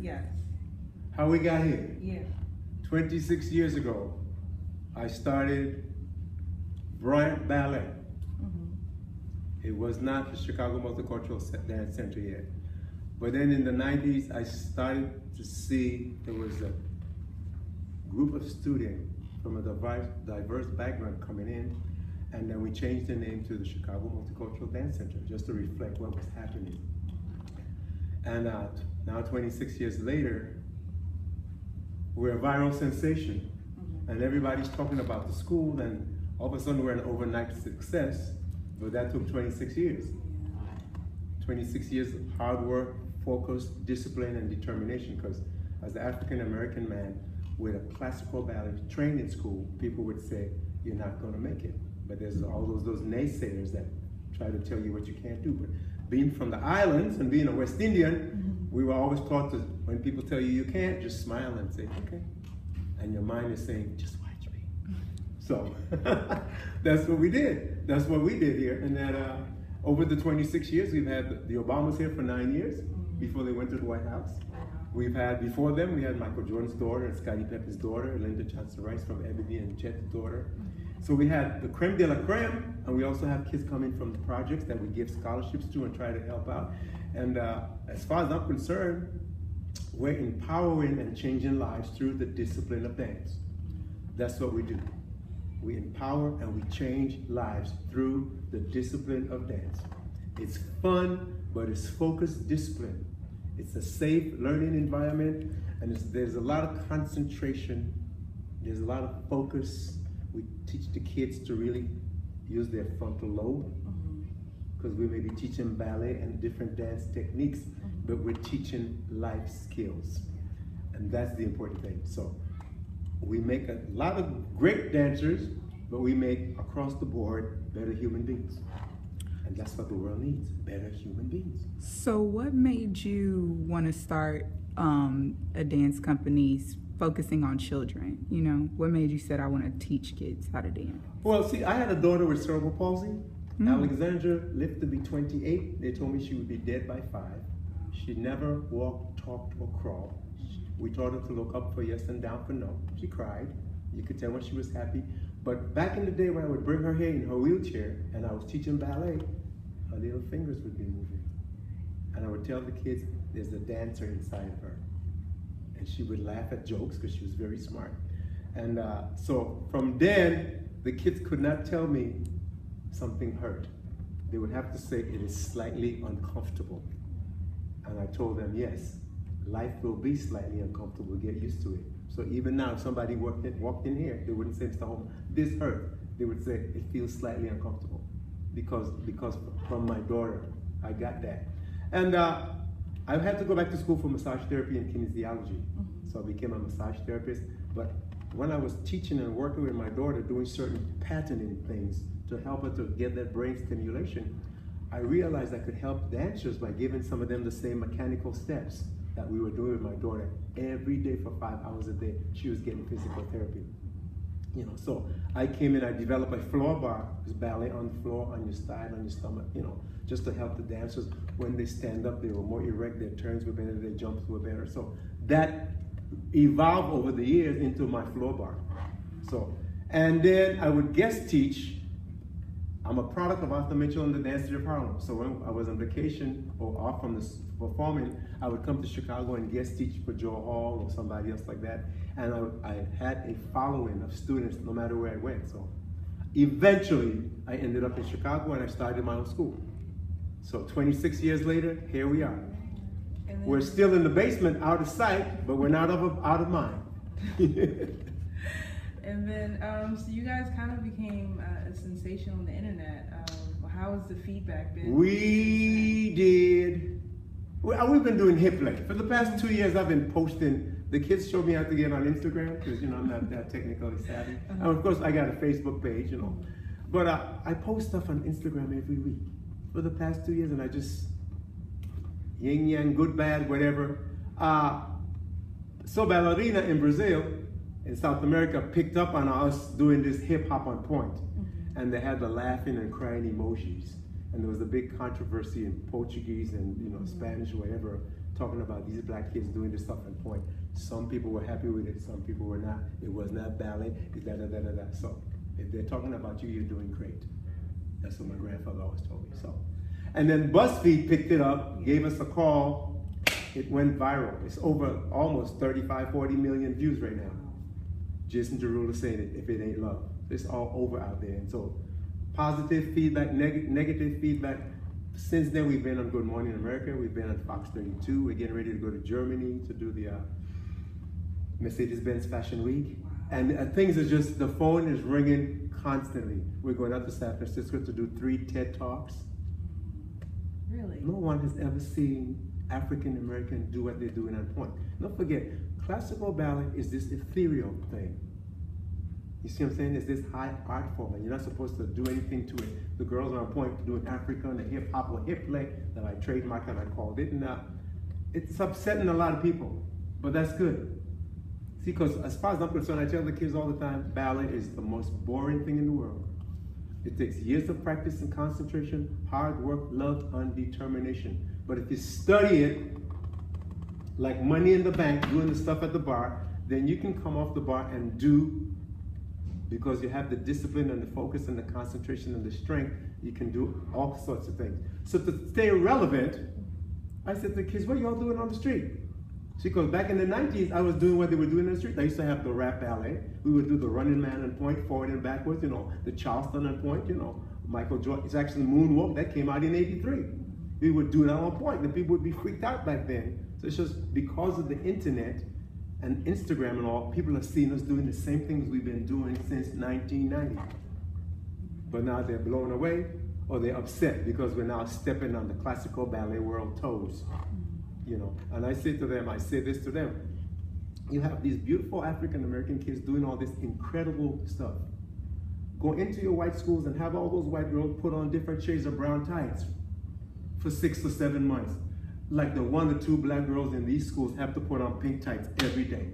Yes. How we got here? Yeah. 26 years ago, I started Bryant Ballet. It was not the Chicago Multicultural Dance Center yet. But then in the 90s, I started to see there was a group of students from a diverse background coming in, and then we changed the name to the Chicago Multicultural Dance Center just to reflect what was happening. And now 26 years later, we're a viral sensation, and everybody's talking about the school, and all of a sudden we're an overnight success, but that took 26 years. 26 years of hard work, focus, discipline, and determination, because as an African-American man with a classical ballet training school, people would say, you're not gonna make it. But there's all those naysayers that try to tell you what you can't do. But being from the islands and being a West Indian, we were always taught to, when people tell you you can't, just smile and say, okay. And your mind is saying, just watch me. So that's what we did. That's what we did here. And that over the 26 years, we've had the Obamas here for 9 years before they went to the White House. We've had, before them, we had Michael Jordan's daughter and Scottie Pippen's daughter, Linda Johnson Rice from Ebony and Chet's daughter. So we had the creme de la creme, and we also have kids coming from the projects that we give scholarships to and try to help out. And as far as I'm concerned, we're empowering and changing lives through the discipline of dance. That's what we do. We empower and we change lives through the discipline of dance. It's fun, but it's focused discipline. It's a safe learning environment, and there's a lot of concentration. There's a lot of focus. We teach the kids to really use their frontal lobe, because we may be teaching ballet and different dance techniques, but we're teaching life skills. And that's the important thing. So we make a lot of great dancers, but we make across the board better human beings. And that's what the world needs, better human beings. So what made you want to start a dance company focusing on children? You know, what made you say, I want to teach kids how to dance? Well, see, I had a daughter with cerebral palsy. Alexandra lived to be 28. They told me she would be dead by 5. She never walked, talked, or crawled. We taught her to look up for yes and down for no. She cried. You could tell when she was happy. But back in the day when I would bring her here in her wheelchair and I was teaching ballet, her little fingers would be moving. And I would tell the kids, there's a dancer inside of her. And she would laugh at jokes because she was very smart. And so from then, the kids could not tell me something hurt. They would have to say it is slightly uncomfortable. And I told them, yes, life will be slightly uncomfortable, get used to it. So even now, if somebody walked in here, they wouldn't say, Mr. Homer, this hurt. They would say, it feels slightly uncomfortable. Because from my daughter, I got that. And I had to go back to school for massage therapy and kinesiology. So I became a massage therapist. But when I was teaching and working with my daughter, doing certain patterning things to help her to get that brain stimulation, I realized I could help dancers by giving some of them the same mechanical steps that we were doing with my daughter every day for 5 hours a day. She was getting physical therapy. You know, so I came in, I developed a floor bar, it's ballet on the floor, on your side, on your stomach, you know, just to help the dancers. When they stand up, they were more erect, their turns were better, their jumps were better. So that evolved over the years into my floor bar. So, and then I would guest teach. I'm a product of Arthur Mitchell and the Dance Theater of Harlem. So when I was on vacation or off from the performing, I would come to Chicago and guest teach for Joe Hall or somebody else like that. And I had a following of students no matter where I went. So eventually I ended up in Chicago and I started my own school. So 26 years later, here we are. We're still in the basement, out of sight, but we're not out of mind. And then, so you guys kind of became a sensation on the internet. How has the feedback been? We did. We've been doing hip play. For the past 2 years, I've been posting. The kids showed me how to get on Instagram because, you know, I'm not that technically savvy. And of course, I got a Facebook page, you know. But I post stuff on Instagram every week for the past 2 years, and I just yin yang, good, bad, whatever. So Ballerina in Brazil, in South America, picked up on us doing this hip hop on point. And they had the laughing and crying emojis. And there was a big controversy in Portuguese and, you know, Spanish or whatever talking about these black kids doing this stuff and point. Some people were happy with it, some people were not. It was not ballet, it's da-da-da-da-da. So if they're talking about you, you're doing great. That's what my grandfather always told me. So, and then BuzzFeed picked it up, gave us a call. It went viral. It's over almost 35, 40 million views right now. Jason Derulo saying it, if it ain't love. It's all over out there. And so positive feedback, negative feedback. Since then, we've been on Good Morning America. We've been on Fox 32. We're getting ready to go to Germany to do the Mercedes-Benz Fashion Week. And things are just, the phone is ringing constantly. We're going out to San Francisco to do 3 TED Talks. Really? No one has ever seen African American do what they're doing on point. Don't forget, classical ballet is this ethereal thing. You see what I'm saying? It's this high art form, and you're not supposed to do anything to it. The girls are on point doing Africa and the hip hop or hip leg that I trademarked and I called it. And it's upsetting a lot of people, but that's good. See, because as far as I'm concerned, I tell the kids all the time, ballet is the most boring thing in the world. It takes years of practice and concentration, hard work, love, and determination. But if you study it, like money in the bank, doing the stuff at the bar, then you can come off the bar and do, because you have the discipline and the focus and the concentration and the strength, you can do all sorts of things. So to stay relevant, I said to the kids, what are y'all doing on the street? See, because back in the 90s, I was doing what they were doing in the street. I used to have the rap ballet. We would do the running man on point, forward and backwards, you know, the Charleston on point, you know, Michael Jordan. It's actually Moonwalk, that came out in '83. We would do that on point. The people would be freaked out back then. So it's just because of the internet and Instagram and all, people have seen us doing the same things we've been doing since 1990. But now they're blown away, or they're upset because we're now stepping on the classical ballet world toes. You know, and I say this to them, you have these beautiful African-American kids doing all this incredible stuff. Go into your white schools and have all those white girls put on different shades of brown tights for 6 or 7 months. Like the 1 or 2 black girls in these schools have to put on pink tights every day.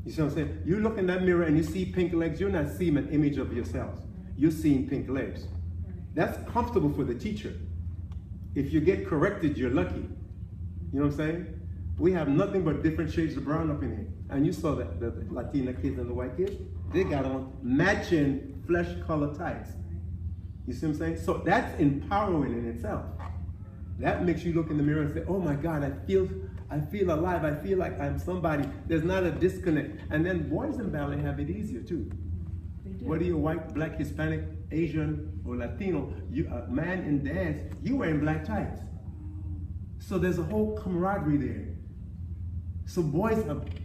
You see what I'm saying? You look in that mirror and you see pink legs, you're not seeing an image of yourselves. You're seeing pink legs. That's comfortable for the teacher. If you get corrected, you're lucky. You know what I'm saying? We have nothing but different shades of brown up in here. And you saw that the Latina kids and the white kids, they got on matching flesh color tights. You see what I'm saying? So that's empowering in itself. That makes you look in the mirror and say, oh my God, I feel alive. I feel like I'm somebody. There's not a disconnect. And then boys in ballet have it easier too. Whether you're white, black, Hispanic, Asian, or Latino, you a man in dance, you wearing black tights. So there's a whole camaraderie there. So boys,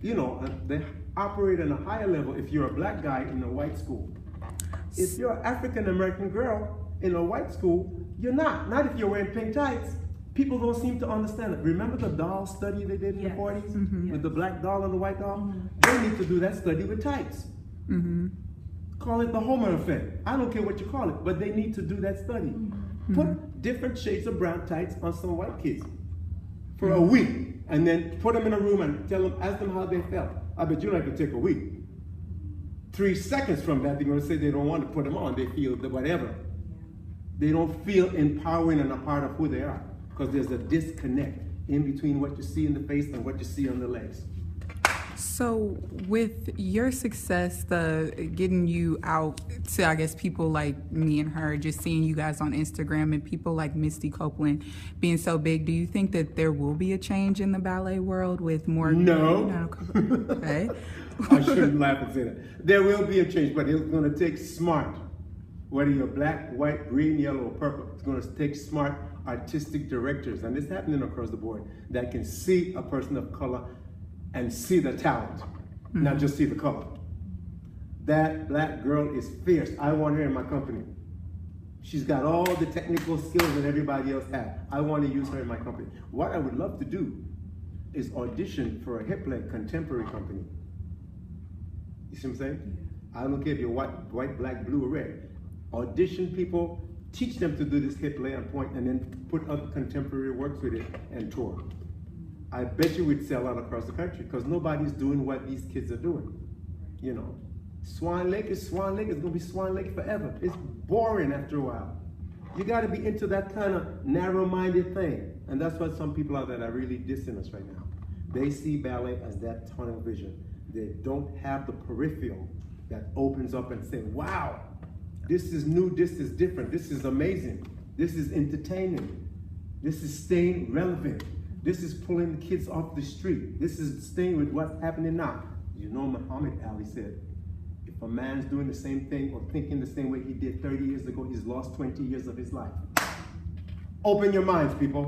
you know, they operate on a higher level if you're a black guy in a white school. If you're an African-American girl in a white school, you're not. Not if you're wearing pink tights. People don't seem to understand it. Remember the doll study they did in the 40s? With the black doll and the white doll? They need to do that study with tights. Call it the Homer effect. I don't care what you call it, but they need to do that study. Put different shades of brown tights on some white kids for a week, and then put them in a room and ask them how they felt. I bet you don't have to take a week. 3 seconds from that, they're going to say they don't want to put them on. They feel whatever. They don't feel empowering and a part of who they are, because there's a disconnect in between what you see in the face and what you see on the legs. So with your success, getting you out to, I guess, people like me and her, just seeing you guys on Instagram, and people like Misty Copeland being so big, do you think that there will be a change in the ballet world with more? No. Okay. I shouldn't laugh and say that. There will be a change, but it's going to take smart, whether you're black, white, green, yellow, or purple, it's going to take smart artistic directors, and it's happening across the board, that can see a person of color and see the talent, not just see the color. That black girl is fierce. I want her in my company. She's got all the technical skills that everybody else has. I want to use her in my company. What I would love to do is audition for a hip leg contemporary company. You see what I'm saying? I don't care if you're white, black, blue, or red. Audition people, teach them to do this hip leg on point, and then put other contemporary works with it and tour. I bet you we'd sell out across the country, because nobody's doing what these kids are doing. You know, Swan Lake is Swan Lake. It's going to be Swan Lake forever. It's boring after a while. You got to be into that kind of narrow-minded thing. And that's what some people are that are really dissing us right now. They see ballet as that tunnel vision. They don't have the peripheral that opens up and say, wow, this is new, this is different, this is amazing, this is entertaining, this is staying relevant, this is pulling the kids off the street, this is staying with what's happening now. You know, Muhammad Ali said, if a man's doing the same thing or thinking the same way he did 30 years ago, he's lost 20 years of his life. Open your minds, people.